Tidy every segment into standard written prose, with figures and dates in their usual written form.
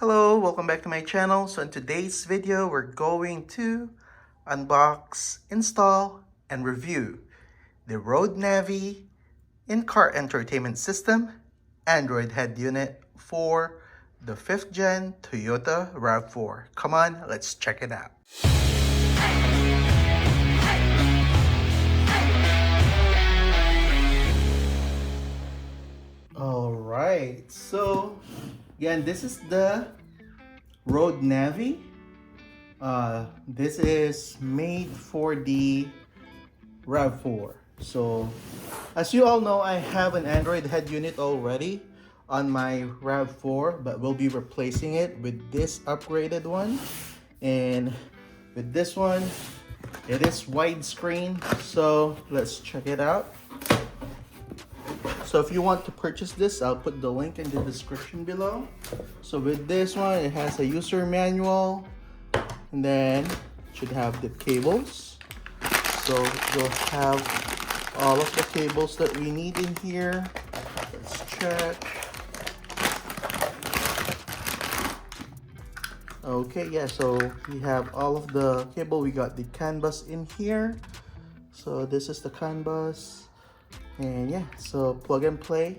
Hello, welcome back to my channel. So in today's video, we're going to unbox, install, and review the Roadanvi in-car entertainment system Android head unit for the 5th gen Toyota RAV4. Come on, let's check it out. All right, so again, this is the Roadanvi. This is made for the RAV4. So as you all know, I have an Android head unit already on my RAV4, but we'll be replacing it with this upgraded one. And with this one, it is widescreen. So let's check it out. So if you want to purchase this, I'll put the link in the description below. So with this one, it has a user manual, and then it should have the cables. So you'll have all of the cables that we need in here. Let's check. Okay, yeah, so we have all of the cable. We got the CAN bus in here. So this is the CAN bus. And yeah, so plug and play.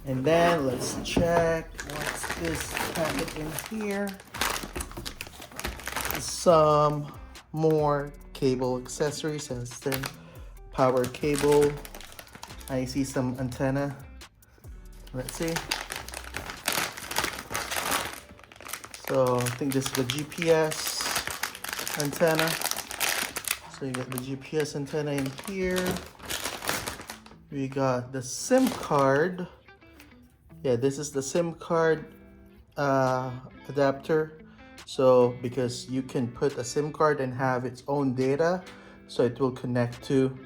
And then let's check what's this packet in here. Some more cable accessories, as the power cable. I see some antenna. Let's see. So I think this is the GPS antenna. So you got the GPS antenna in here. We got the SIM card. Yeah, this is the SIM card adapter. So because you can put a SIM card and have its own data, so it will connect to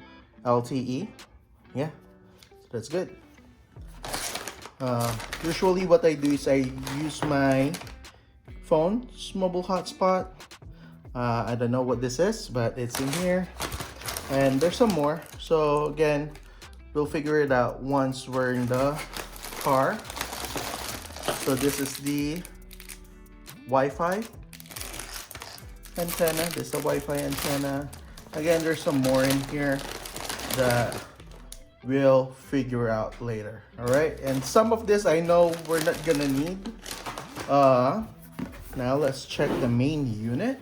LTE. Yeah, so that's good. Usually what I do is I use my phone's mobile hotspot. I don't know what this is, but it's in here. And there's some more. So again, we'll figure it out once we're in the car. So this is the Wi-Fi antenna. This is the Wi-Fi antenna. Again, there's some more in here that we'll figure out later. All right, and some of this I know we're not gonna need. Now let's check the main unit.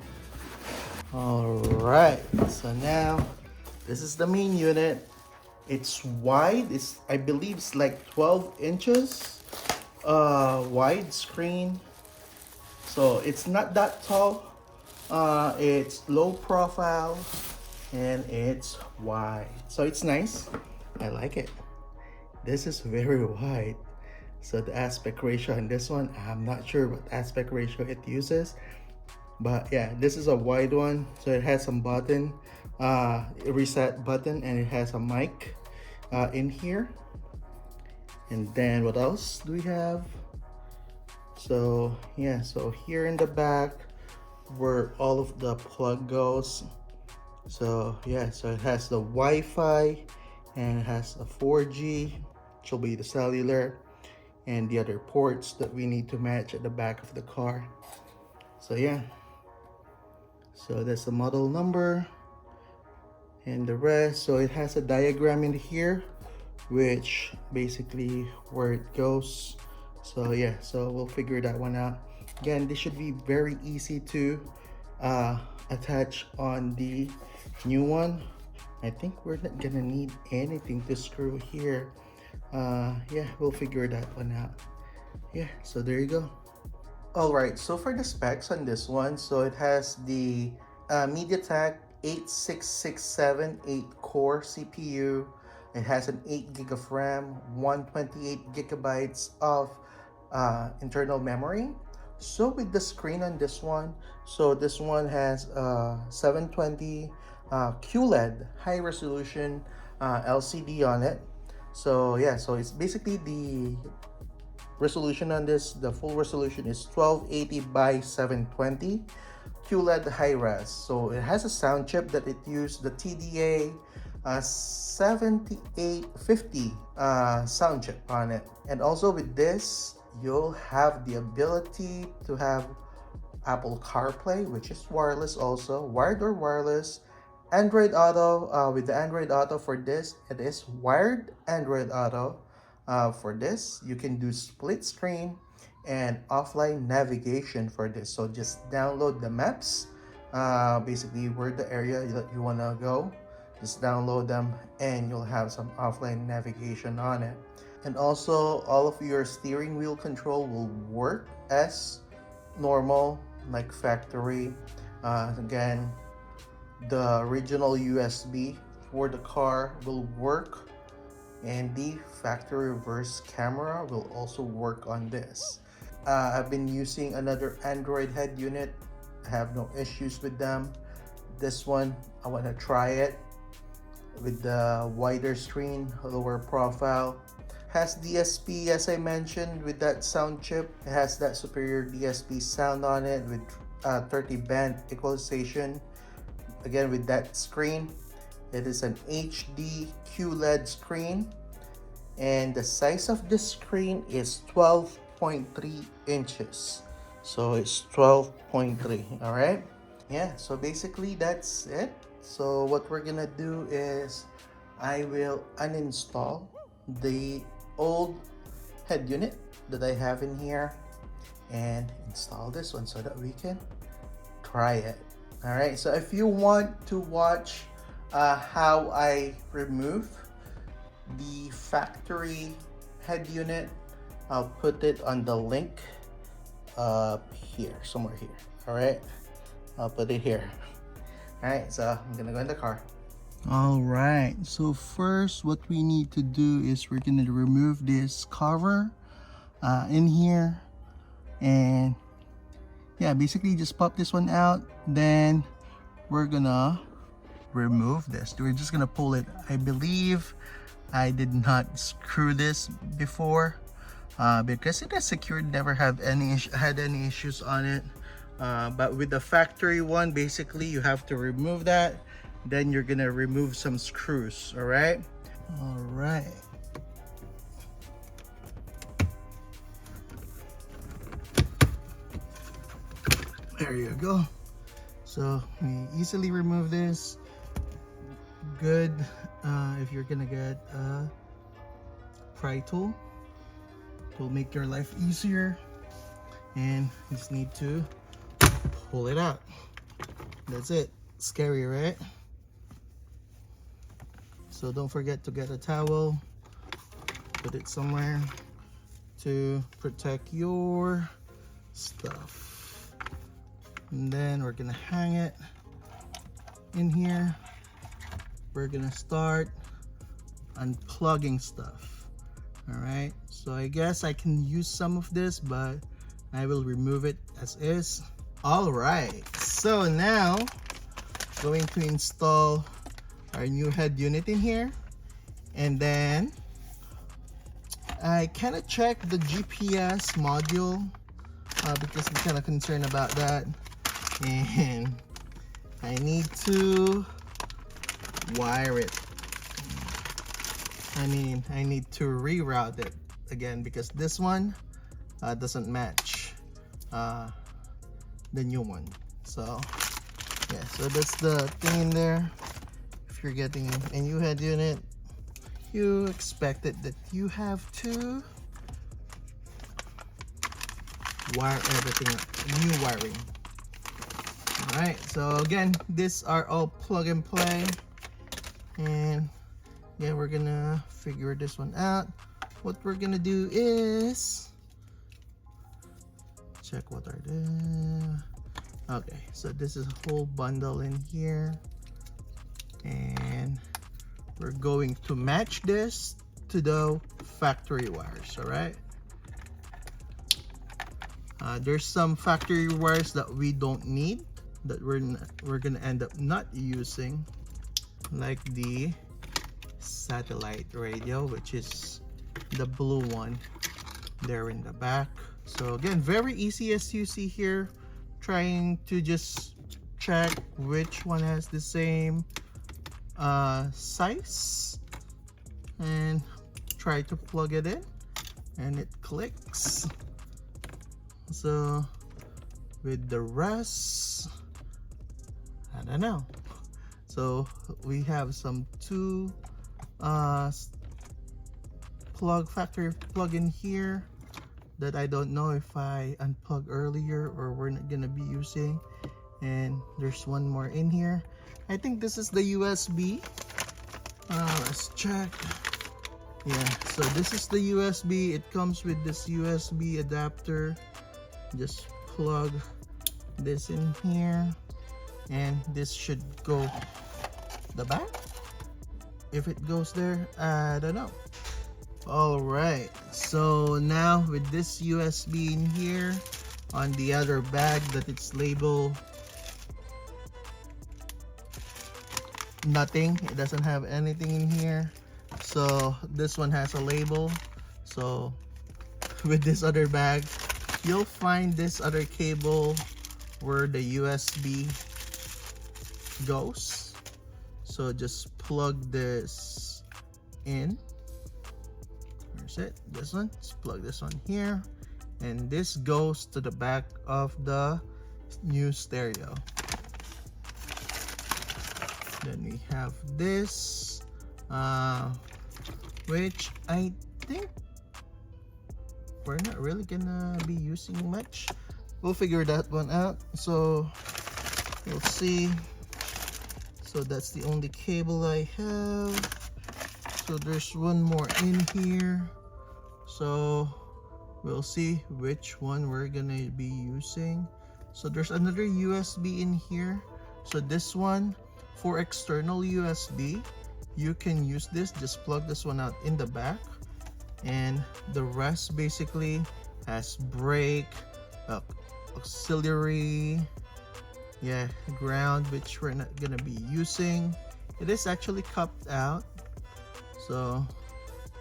All right, so now this is the main unit. It's wide. I believe it's like 12 inches wide screen. So it's not that tall. It's low profile and it's wide. So it's nice. I like it. This is very wide. So the aspect ratio on this one, I'm not sure what aspect ratio it uses. But yeah, this is a wide one. So it has some button, reset button, and it has a mic in here. And then what else do we have? So yeah, so here in the back where all of the plug goes. So yeah, so it has the Wi-Fi and it has a 4G, which will be the cellular, and the other ports that we need to match at the back of the car. So yeah, so that's the model number and the rest. So it has a diagram in here, which basically where it goes. So yeah, so we'll figure that one out. Again, this should be very easy to attach on the new one. I think we're not gonna need anything to screw here. Yeah, we'll figure that one out. Yeah, so there you go. All right, so for the specs on this one, so it has the MediaTek 8667 8-core CPU. It has an 8 gig of RAM, 128 gigabytes of internal memory. So with the screen on this one, so this one has 720 QLED high resolution LCD on it. So yeah, so it's basically the resolution on this, the full resolution is 1280 by 720 QLED high res. So it has a sound chip that it used, the TDA a 7850 sound chip on it. And also with this, you'll have the ability to have Apple CarPlay, which is wireless also, wired or wireless. Android Auto, with the Android Auto for this, it is wired Android Auto. For this, you can do split screen and offline navigation for this. So just download the maps, basically where the area that you want to go. Just download them and you'll have some offline navigation on it. And also, all of your steering wheel control will work as normal, like factory. Again, the original USB for the car will work, and the factory reverse camera will also work on this. I've been using another Android head unit. I have no issues with them. This one, I want to try it with the wider screen, lower profile. Has DSP, as I mentioned, with that sound chip. It has that superior DSP sound on it with 30 band equalization. Again, with that screen, it is an HD QLED screen, and the size of this screen is 12.3 inches. So it's 12.3. all right. Yeah, so basically that's it. So what we're gonna do is I will uninstall the old head unit that I have in here and install this one so that we can try it. All right, so if you want to watch how I remove the factory head unit, I'll put it on the link here, somewhere here. All right, I'll put it here. All right, so I'm gonna go in the car. All right, so first what we need to do is we're gonna remove this cover in here, and yeah, basically just pop this one out. Then we're gonna remove this. We're just gonna pull it. I believe I did not screw this before because it is secured, never had any issues on it. But with the factory one, basically you have to remove that. Then you're gonna remove some screws. All right. There you go. So we easily remove this. Good if you're gonna get a pry tool. It will make your life easier. And you just need to pull it out. That's it. Scary, right? So don't forget to get a towel. Put it somewhere to protect your stuff. And then we're gonna hang it in here. We're gonna start unplugging stuff. All right, so I guess I can use some of this, but I will remove it as is. All right, so now going to install our new head unit in here, and then I kind of check the GPS module because I'm kind of concerned about that, and I need to wire it. I need to reroute it again because this one doesn't match the new one. So yeah, so that's the thing in there. If you're getting a new head unit, you expect it that you have to wire everything up, new wiring. All right, so again, these are all plug and play, and yeah, we're gonna figure this one out. What we're gonna do is check what are the. Okay, so this is a whole bundle in here, and we're going to match this to the factory wires. All right, there's some factory wires that we don't need, that we're gonna end up not using, like the satellite radio, which is the blue one there in the back. So again, very easy, as you see here, trying to just check which one has the same size and try to plug it in, and it clicks. So with the rest, I don't know. So we have some two factory plug in here that I don't know if I unplugged earlier or we're not gonna be using, and there's one more in here. I think this is the USB. Let's check. Yeah, so this is the USB. It comes with this USB adapter. Just plug this in here, and this should go the back. If it goes there, I don't know. Alright, so now with this USB in here, on the other bag that it's labeled nothing, it doesn't have anything in here. So this one has a label. So with this other bag, you'll find this other cable where the USB goes. So just plug this in. Here's it, this one. Just plug this one here, and this goes to the back of the new stereo. Then we have this, which I think we're not really gonna be using much. We'll figure that one out. So we'll see. So that's the only cable I have. So there's one more in here. So we'll see which one we're gonna be using. So there's another USB in here. So this one for external USB, you can use this. Just plug this one out in the back, and the rest basically has brake, auxiliary, yeah, ground, which we're not gonna be using. It is actually cupped out, so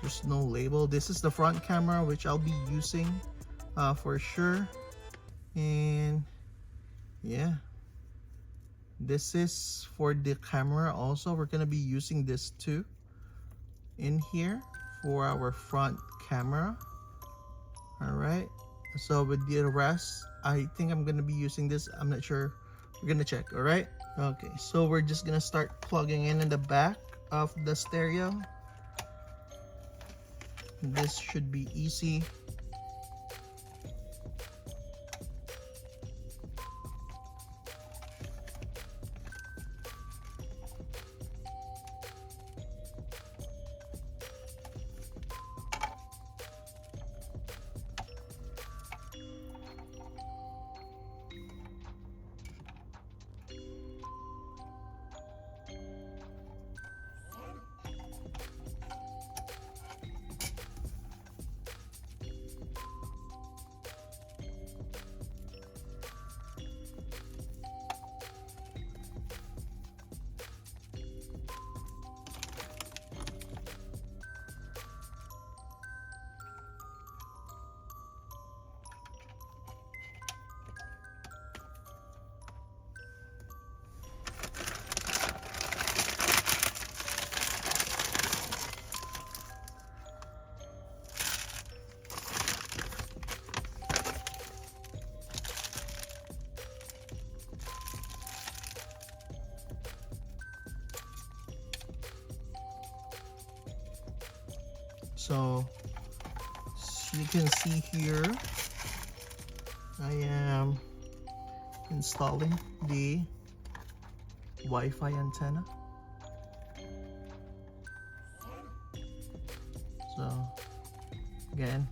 there's no label. This is the front camera, which I'll be using for sure. And yeah, this is for the camera also. We're gonna be using this too in here for our front camera. All right, so with the rest, I think I'm gonna be using this. I'm not sure, we're gonna check. All right, okay, so we're just gonna start plugging in the back of the stereo. This should be easy. So you can see here, I am installing the Wi-Fi antenna. So again,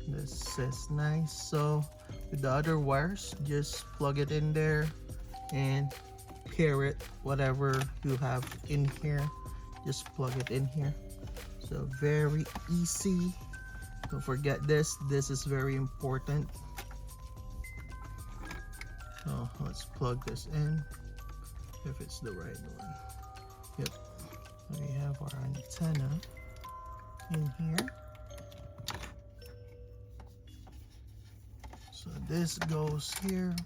this is nice. So with the other wires, just plug it in there and pair it, whatever you have in here, just plug it in here. So very easy. Don't forget this is very important. So let's plug this in, if it's the right one. Yep, we have our antenna in here. So this goes here,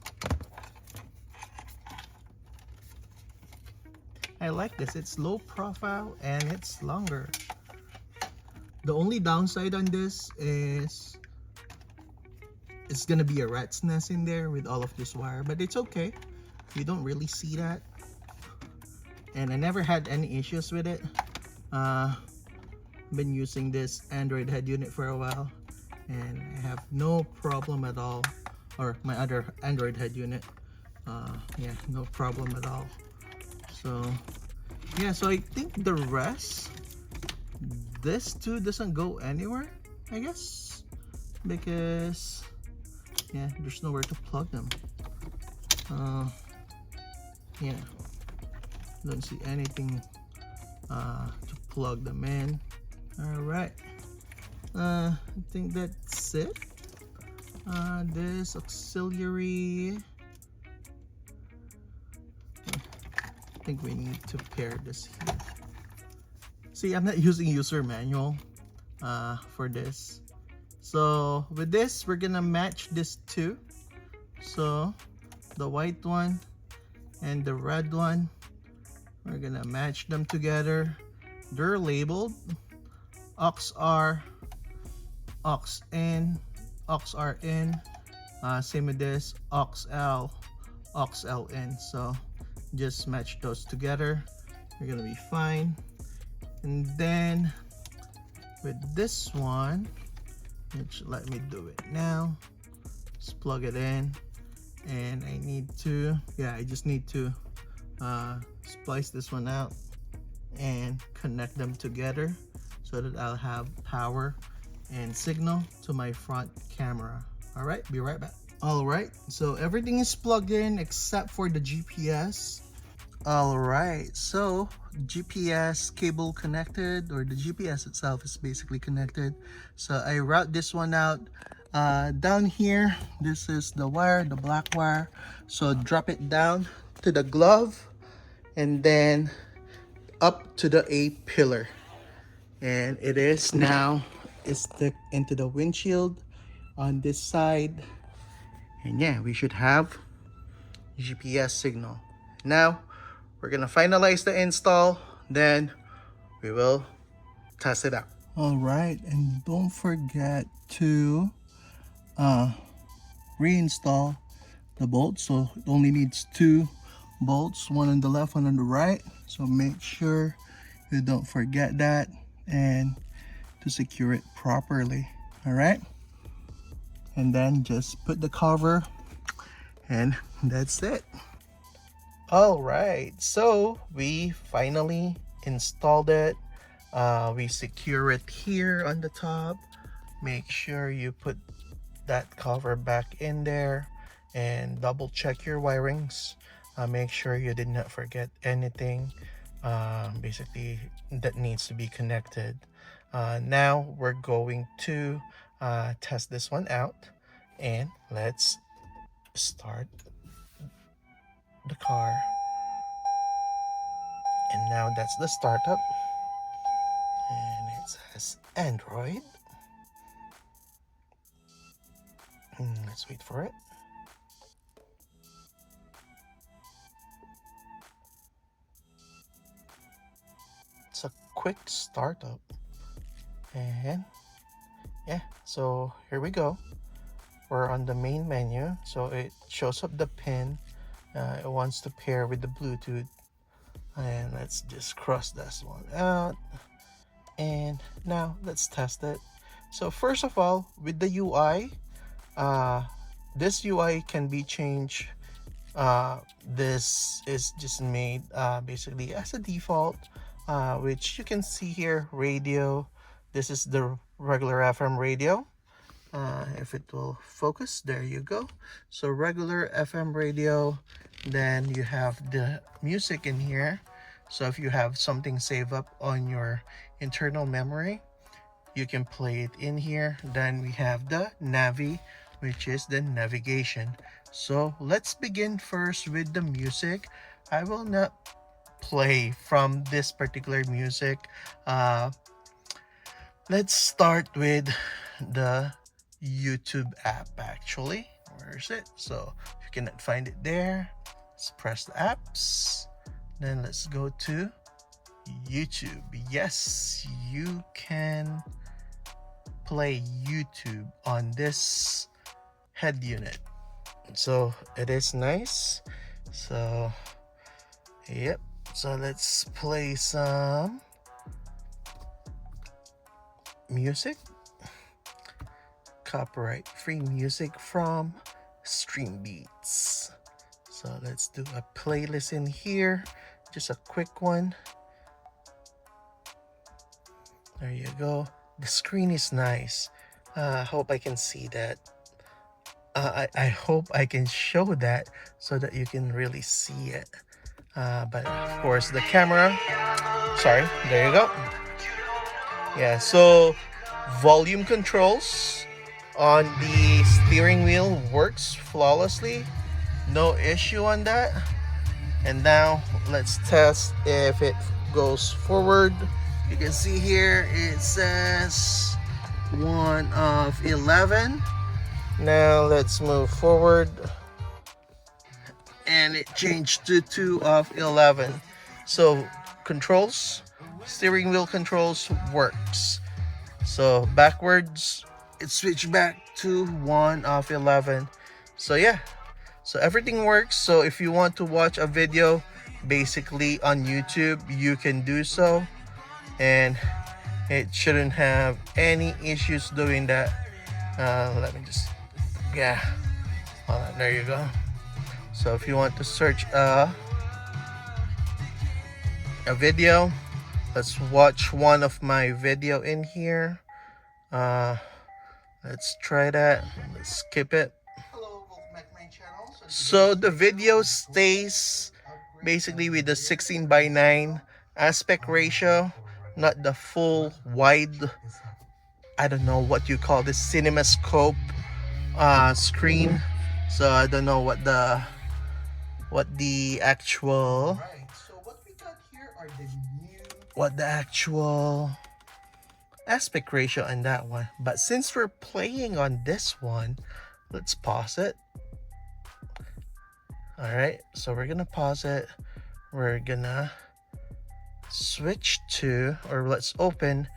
I like this. It's low profile and it's longer. The only downside on this is it's gonna be a rat's nest in there with all of this wire, but it's okay. You don't really see that. And I never had any issues with it. Been using this Android head unit for a while and I have no problem at all, or my other Android head unit, yeah, no problem at all. So yeah, so I think the rest, this too doesn't go anywhere, I guess, because yeah, there's nowhere to plug them. Yeah, don't see anything to plug them in. All right, I think that's it. This auxiliary, I think we need to pair this here. See, I'm not using user manual for this. So with this, we're gonna match this two. So the white one and the red one, we're gonna match them together. They're labeled aux R, aux in, aux R in. Same with this, aux L in. So just match those together. You're gonna be fine. And then with this one, let me do it now. Just plug it in, and I need to, yeah, I just need to splice this one out and connect them together so that I'll have power and signal to my front camera. All right, be right back. All right, so everything is plugged in except for the GPS. All right, so GPS cable connected, or the GPS itself is basically connected. So I route this one out. Down here, this is the wire, the black wire. So drop it down to the glove and then up to the A pillar. And it is now stuck into the windshield on this side. And yeah, we should have GPS signal. Now, we're gonna finalize the install, then we will test it out. All right, and don't forget to reinstall the bolts. So it only needs 2 bolts, one on the left, one on the right. So make sure you don't forget that, and to secure it properly. All right, and then just put the cover, and that's it. All right, so we finally installed it. We secure it here on the top. Make sure you put that cover back in there and double check your wirings. Make sure you did not forget anything basically that needs to be connected. Now we're going to test this one out, and let's start the car. And now that's the startup, and it says Android. Let's wait for it. It's a quick startup, and yeah, so here we go. We're on the main menu, so it shows up the pin. It wants to pair with the Bluetooth, and let's just cross this one out. And now let's test it. So first of all, with the UI, this UI can be changed. This is just made basically as a default, which you can see here. Radio, this is the regular FM radio. If it will focus, there you go. So regular FM radio, then you have the music in here. So if you have something saved up on your internal memory, you can play it in here. Then we have the Navi, which is the navigation. So let's begin first with the music. I will not play from this particular music. Let's start with the YouTube app actually. Where is it? So if you cannot find it there, let's press the apps. Then let's go to YouTube. Yes, you can play YouTube on this head unit. So it is nice. So yep, so let's play some music, copyright free music from Stream Beats. So let's do a playlist in here, just a quick one. There you go. The screen is nice. I hope I can see that. I hope I can show that so that you can really see it. But of course the camera, sorry, there you go. Yeah, so volume controls on the steering wheel works flawlessly. No issue on that. And now let's test if it goes forward. You can see here it says 1 of 11. Now let's move forward, and it changed to 2 of 11. So controls, steering wheel controls works. So backwards, it switched back to 1 of 11. So yeah, so everything works. So if you want to watch a video basically on YouTube, you can do so, and it shouldn't have any issues doing that. Let me just, yeah, hold on, there you go. So if you want to search a video, let's watch one of my video in here. Let's try that. Let's skip it. So the video stays basically with the 16:9 aspect ratio, not the full wide, I don't know what you call this, cinemascope screen. So I don't know what the actual aspect ratio on that one. But since we're playing on this one, let's pause it. All right, so we're gonna pause it. We're gonna switch to, or let's open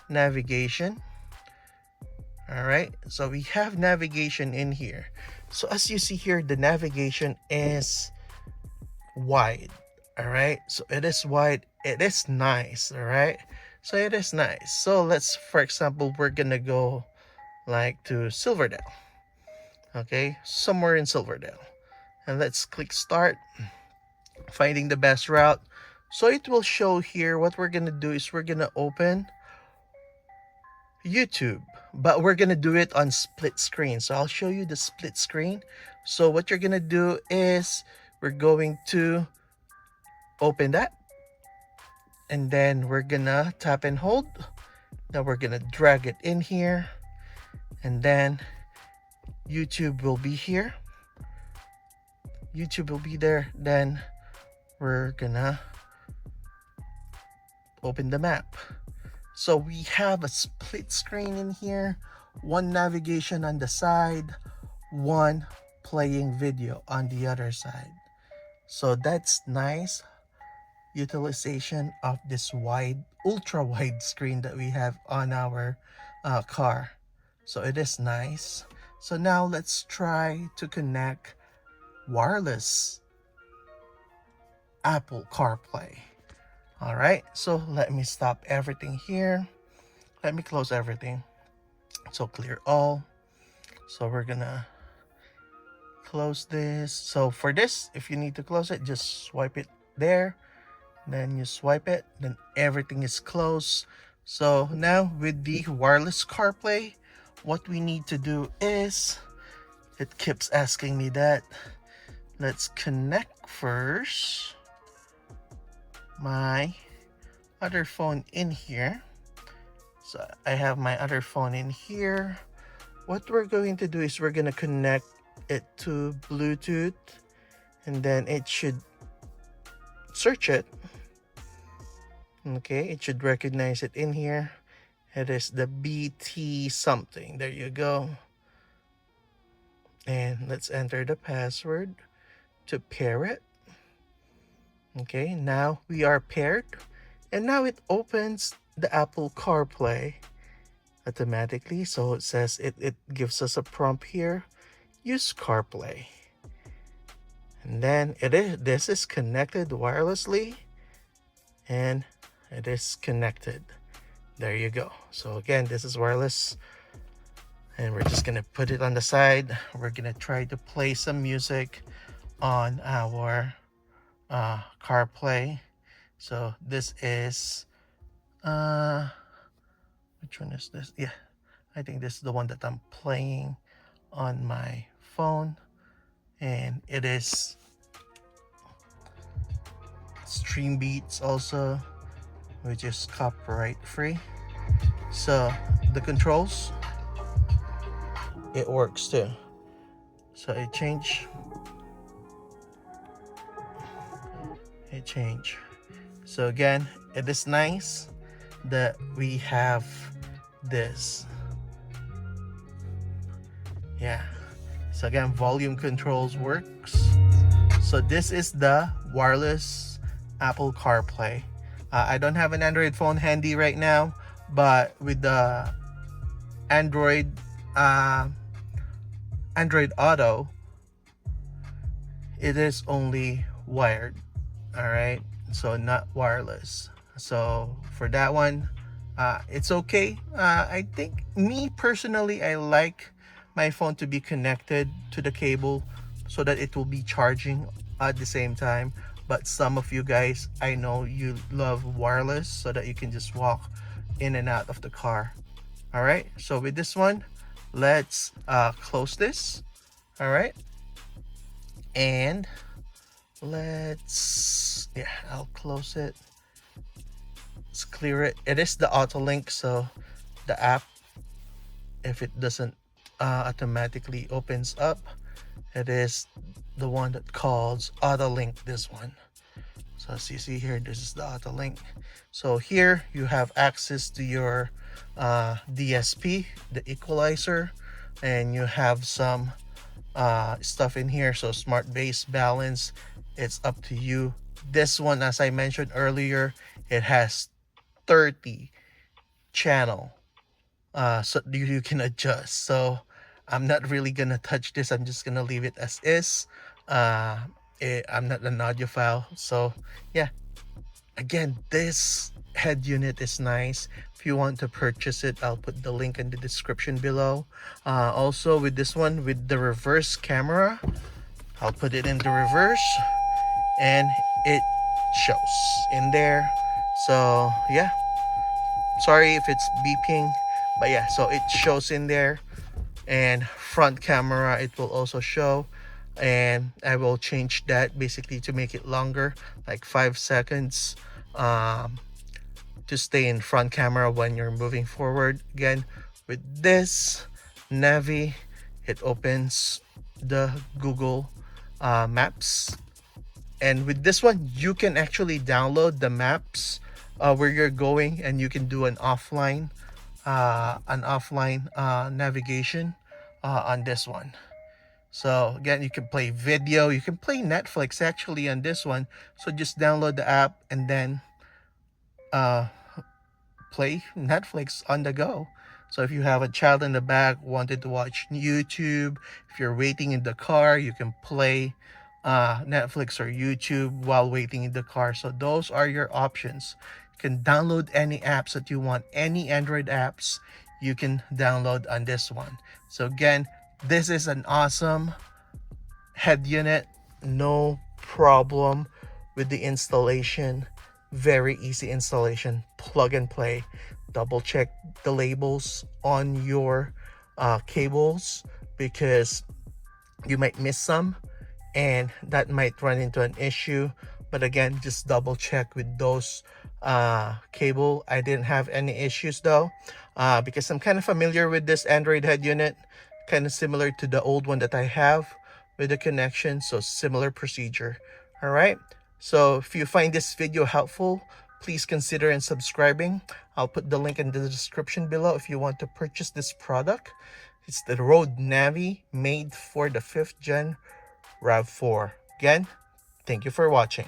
navigation. All right, so we have navigation in here. So as you see here, the navigation is wide. All right, so it is wide, it is nice. All right, so it is nice. So let's, for example, we're gonna go like to Silverdale. Okay, somewhere in Silverdale, and let's click start, finding the best route. So it will show here. What we're gonna do is we're gonna open YouTube, but we're gonna do it on split screen. So I'll show you the split screen. So what you're gonna do is we're going to open that, and then we're gonna tap and hold. Now we're gonna drag it in here, and then YouTube will be here. YouTube will be there. Then we're gonna open the map. So we have a split screen in here, one navigation on the side, one playing video on the other side. So that's nice utilization of this wide, ultra wide screen that we have on our car. So it is nice. So now let's try to connect wireless Apple CarPlay. All right, so let me stop everything here. Let me close everything. So clear all. So we're gonna close this. So for this, if you need to close it, just swipe it there. Then you swipe it, then everything is closed. So now with the wireless CarPlay, what we need to do is, it keeps asking me that. Let's connect first my other phone in here. So I have my other phone in here. What we're going to do is we're going to connect it to Bluetooth, and then it should search it. Okay, it should recognize it in here. It is the BT something. There you go. And let's enter the password to pair it. Okay, now we are paired, and now it opens the Apple CarPlay automatically. So it says it gives us a prompt here, use CarPlay. And then this is connected wirelessly, and it is connected. There you go. So again, this is wireless, and we're just gonna put it on the side. We're gonna try to play some music on our CarPlay. So this is which one is this? Yeah, I think this is the one that I'm playing on my phone, and it is Stream Beats also, which is copyright free. So the controls, it works too. So it change. So again, it is nice that we have this. Yeah. So again, volume controls works. So this is the wireless Apple CarPlay. I don't have an Android phone handy right now, but with the Android Auto, it is only wired. All right, so not wireless. So for that one, it's okay. I think, me personally, I like my phone to be connected to the cable so that it will be charging at the same time. But some of you guys, I know you love wireless so that you can just walk in and out of the car. All right, so with this one, let's close this. All right, and I'll close it. Let's clear it. It is the auto link, so the app, if it doesn't automatically opens up, it is the one that calls auto link, this one. So as you see here, this is the auto link. So here you have access to your DSP, the equalizer, and you have some stuff in here. So smart base balance, it's up to you. This one, as I mentioned earlier, it has 30 channel, so you can adjust. So I'm not really gonna touch this. I'm just gonna leave it as is. I'm not an audiophile, so yeah. Again, this head unit is nice. If you want to purchase it, I'll put the link in the description below. Also with this one, with the reverse camera, I'll put it in the reverse, and it shows in there. So yeah, sorry if it's beeping, but yeah, so it shows in there. And front camera, it will also show, and I will change that basically to make it longer, like 5 seconds, to stay in front camera when you're moving forward. Again, with this Navi, it opens the Google Maps, and with this one you can actually download the maps where you're going, and you can do an offline navigation on this one. So again, you can play video, you can play Netflix actually on this one. So just download the app and then play Netflix on the go. So if you have a child in the back wanted to watch YouTube, if you're waiting in the car, you can play Netflix or YouTube while waiting in the car. So those are your options. You can download any apps that you want, any Android apps you can download on this one. So again, this is an awesome head unit. No problem with the installation. Very easy installation, plug and play. Double check the labels on your cables, because you might miss some and that might run into an issue. But again, just double check with those cable. I didn't have any issues though, because I'm kind of familiar with this Android head unit, kind of similar to the old one that I have with the connection. So similar procedure. All right, so if you find this video helpful, please consider subscribing. I'll put the link in the description below if you want to purchase this product. It's the Roadanvi, made for the 5th gen RAV4. Again, thank you for watching.